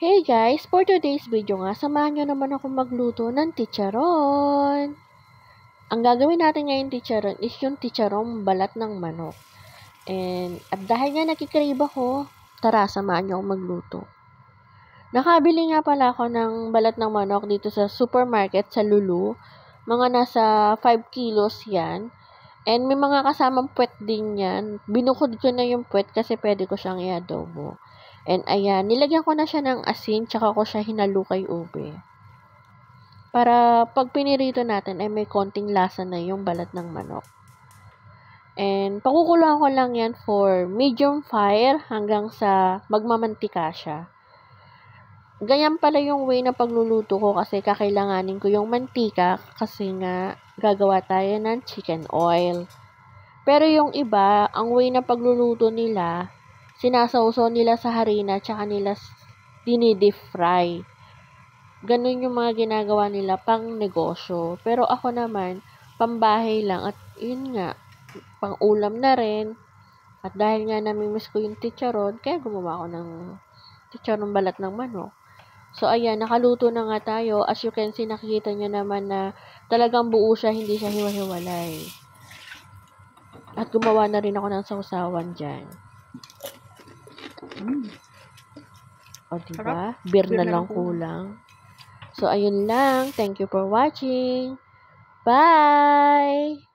Hey guys, for today's video nga, samahan nyo naman ako magluto ng chicharon. Ang gagawin natin ngayon chicharon is yung chicharong balat ng manok. At dahil nga nakikrave ako, tara, samahan nyo ako magluto. Nakabili nga pala ako ng balat ng manok dito sa supermarket sa Lulu. Mga nasa 5 kilos yan. And may mga kasamang puwet din yan. Binukod ko na yung puwet kasi pwede ko siyang i-adobo. And ayan, nilagyan ko na siya ng asin, tsaka ko siya hinalo kay ube. Para pag pinirito natin ay may konting lasa na yung balat ng manok. And pakukuluan ko lang yan for medium fire hanggang sa magmamantika siya. Ganyan pala yung way na pagluluto ko kasi kakailanganin ko yung mantika kasi nga gagawa tayo ng chicken oil. Pero yung iba, ang way na pagluluto nila, sinasawsaw nila sa harina tsaka nila dinidip fry. Ganun yung mga ginagawa nila pang negosyo. Pero ako naman, pambahay lang at yun nga, pang ulam na rin. At dahil nga namimiss ko yung chicharon, kaya gumawa ako ng chicharon balat ng manok. So, ayan, nakaluto na nga tayo. As you can see, nakikita nyo naman na talagang buo siya, hindi siya hiwa-hiwalay. At gumawa na rin ako ng sausawan dyan. O, diba? Beer na lang kulang. So, ayun lang. Thank you for watching. Bye!